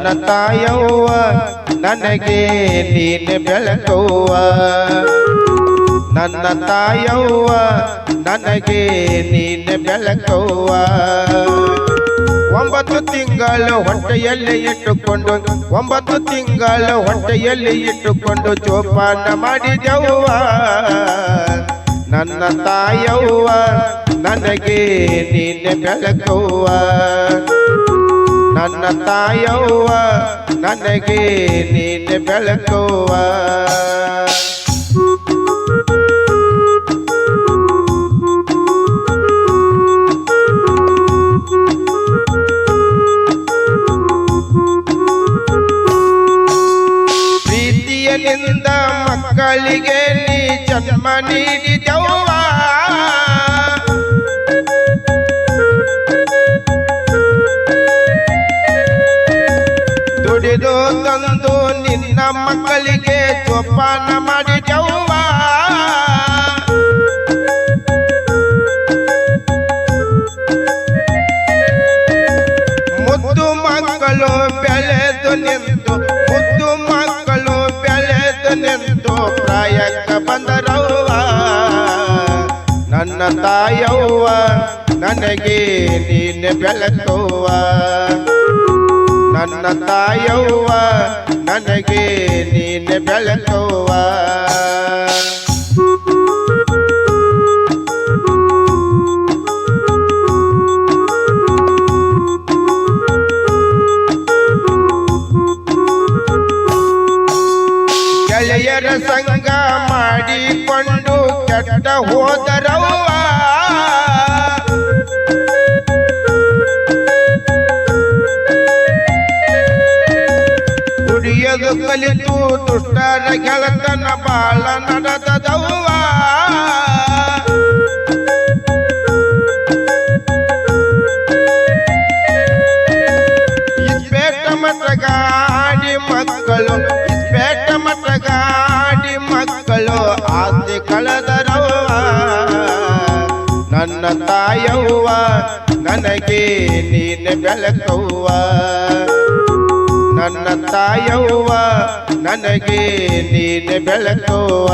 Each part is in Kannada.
ನನ್ನ ತಾಯವ್ವ ನನಗೆ ನೀನೆ ಬೆಳಕವ್ವ ನನ್ನ ತಾಯವ್ವ ನನಗೆ ನೀನೆ ಬೆಳಕವ್ವ 9 ತಿಂಗಳು ಹೊಟ್ಟೆಯಲ್ಲಿ ಇಟ್ಟುಕೊಂಡು 9 ತಿಂಗಳು ಹೊಟ್ಟೆಯಲ್ಲಿ ಇಟ್ಟುಕೊಂಡು ಜೋಪಾನ ಮಾಡಿದೆವ್ವ ನನ್ನ ತಾಯವ್ವ ನನಗೆ ನೀನೆ ಬೆಳಕವ್ವ ನನ್ನ ತಾಯವ್ವ ನನಗೆ ನೀನೆ ಬೆಳಕವ್ವ ಪ್ರೀತಿಯನಿಂದ ಮಕ್ಕಳಿಗೆ ನೀ ಜನ್ಮ ನೀಡಿದೆವ್ವ ದುಡಿದು ತಂದು ನಿನ್ನ ಮಕ್ಕಳಿಗೆ ಜೋಪಾನ ಮಾಡಿದೆವ್ವ ಮುದ್ದು ಮಕ್ಕಳು ಬೆಳೆದು ನಿಂತು ಮುದ್ದು ಮಕ್ಕಳು ಬೆಳೆದು ನಿಂತು ಪ್ರಾಯಕ್ಕೆ ಬಂದರವ್ವ ನನ್ನ ತಾಯವ್ವ ನನಗೆ ನೀನೆ ಬೆಳಕವ್ವ ನನ್ನ ತಾಯವ್ವ ನನಗೆ ನೀನೆ ಬೆಳಕವ್ವ ಗೆಳೆಯರ ಸಂಗ ಮಾಡಿಕೊಂಡು ಕೆಟ್ಟ ಹೋದರವ್ವ ಕುಡಿಯದು ಕಲಿತು ದುಷ್ಟರ ಗೆಳತನ ಬಾಳ ನಡೆದದವ್ವ ಇಸ್ಪೇಟ ಮಟಗಾಡಿ ಮಕ್ಕಳು ಇಸ್ಪೇಟ ಮಟಗಾಡಿ ಮಕ್ಕಳು ಆಸೆ ಕಳೆದರವ್ವ ನನ್ನ ತಾಯವ್ವ ನನಗೆ ನೀನೆ ಬೆಳಕವ್ವ ನನ್ನ ತಾಯವ್ವ ನನಗೆ ನೀನೆ ಬೆಳಕವ್ವ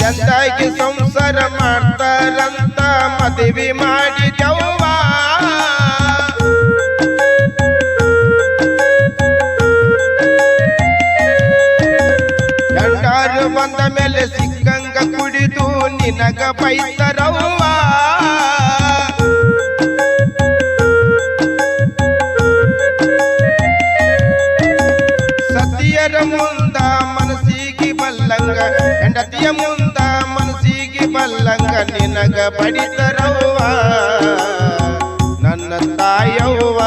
ಚಂದಾಗಿ ಸಂಸಾರ ಮಾಡ್ತಾರಂತ ಮದುವೆ ಮಾಡಿದೆವ್ವ ಗಂಡಾರು ಬಂದ ಮೇಲೆ ಸಿಕ್ಕಂಗ ಕುಡಿದು ನಿನಗ ಬೈತರವ್ವ ಸತಿಯರ ಮುಂದ ಮನಸ್ಸಿಗೆ ಬಲ್ಲಂಗ ಹೆಂಡತಿಯ ಮುಂದ ಮನಸ್ಸಿಗೆ ಬಲ್ಲಂಗ ನಿನಗ ಬಡಿತರವ್ವ ನನ್ನ ತಾಯವ್ವ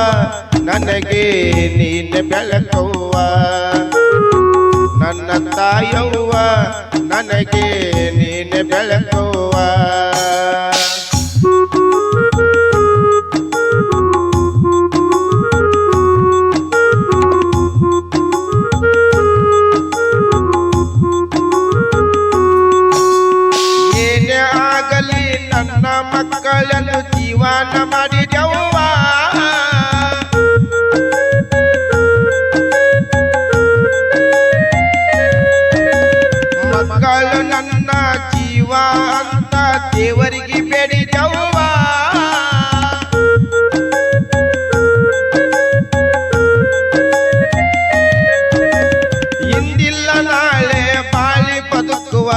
ನನಗೆ ನೀನೆ ಬೆಳಕವ್ವ ನನ್ನ ತಾಯವ್ವ ನನಗೆ ನೀನೆ ಬೆಳಕವ್ವ ಏನೇ ಆಗಲಿ ನನ್ನ ಮಕ್ಕಳನ್ನು ಜೀವನ ಮಾಡಿದೆವ್ವ ಮಕ್ಕಳು ನನ್ನ ಜೀವ ಅಂತ ದೇವರಿಗೆ ಬೇಡಿದೆವ್ವ ಇಂದಿಲ್ಲ ನಾಳೆ ಬಾಳಿ ಬದುಕುವ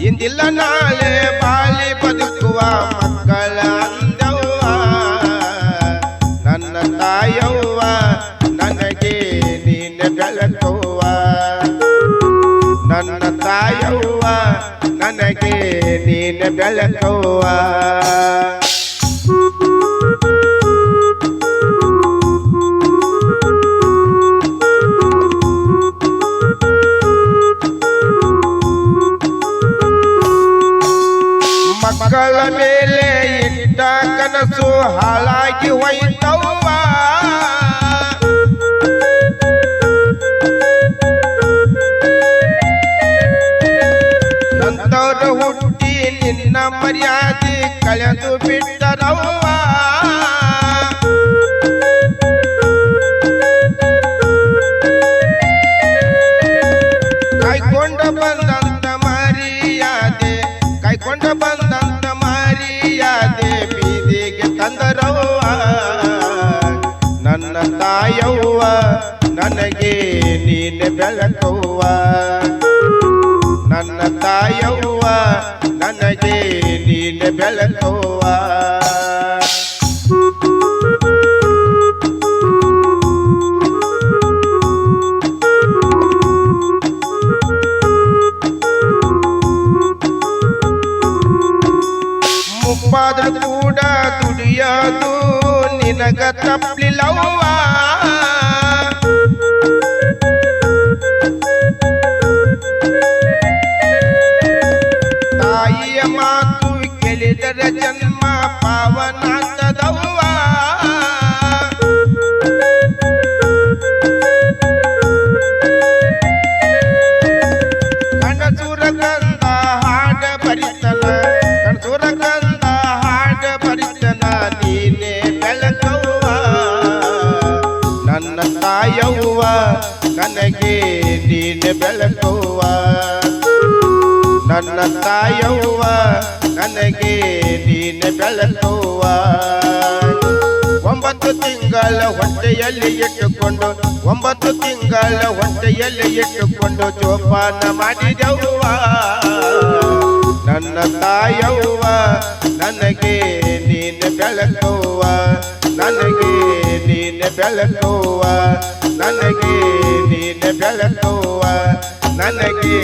ಇಂದಿಲ್ಲ ನಾಳೆ ಬಾಳಿ ಬದುಕುವ ಮಕ್ಕಳ ಅಂದವ್ವ ನನ್ನ ತಾಯವ್ವ ನನಗೆ ನೀನೆ ಬೆಳಕವ್ವ ನನ್ನ ತಾಯವ್ವ ನನಗೆ ನೀನೆ ಬೆಳಕವ್ವ ಮಕ್ಕಳ ಮೇಲೆ ಇಟ್ಟ ಕನಸು ಹಾಳಾಗಿ ಹೋಯ್ತವ್ವ ಮಕ್ಕಳಾದ್ರ ಹುಟ್ಟಿ ನಿನ್ನ ಮರ್ಯಾದೆ ಕಳೆದು ಬಿಟ್ಟರವ್ವ ಕೈಕೊಂಡ ಬಂದಂತ ಮರ್ಯಾದೆ ಕೈಕೊಂಡ ಬಂದಂತ ಮರ್ಯಾದೆ ಬೀದಿಗೆ ತಂದರವ್ವ ನನ್ನ ತಾಯವ್ವ ನನಗೆ ನೀನೆ ಬೆಳಕವ್ವ ನನ್ನ ತಾಯವ್ವ ನನಗೆ ನೀನೆ ಬೆಳಕವ್ವ ಮುಪ್ಪಾದ್ರೂ ಕೂಡ ದುಡಿಯೋದು ನಿನಗ ತಪ್ಪಲಿಲ್ಲವ್ವ ತಾಯಿಯ ಮಾತು ಕೇಳಿದರ ಜನ್ಮ ಪಾವನಾಗ್ತದವ್ವ ಕಣಸೂರ ಕಂದ ಹಾಡ ಬರಿತನ ಕಣಸೂರ ಕಂದ ಹಾಡ ಬರಿತನ ನೀನೆ ಬೆಳಕವ್ವ ನನ್ನ ತಾಯವ್ವ ನನಗೆ ನೀನೆ ಬೆಳಕವ್ವ ನನ್ನ ತಾಯವ್ವ ನನಗೆ ನೀನೆ ಬೆಳಕವ್ವ 9 ತಿಂಗಳ ಹೊಟ್ಟೆಯಲ್ಲಿ ಇಟ್ಟುಕೊಂಡು 9 ತಿಂಗಳ ಹೊಟ್ಟೆಯಲ್ಲಿ ಇಟ್ಟುಕೊಂಡು ಜೋಪಾನ ಮಾಡಿದವ್ವ ನನ್ನ ತಾಯವ್ವ ನನಗೆ ನೀನೆ ಬೆಳಕವ್ವ ನನಗೆ ನೀನೆ ಬೆಳಕವ್ವ ನನಗೆ ನೀನೆ ಬೆಳಕವ್ವ ನನಗೆ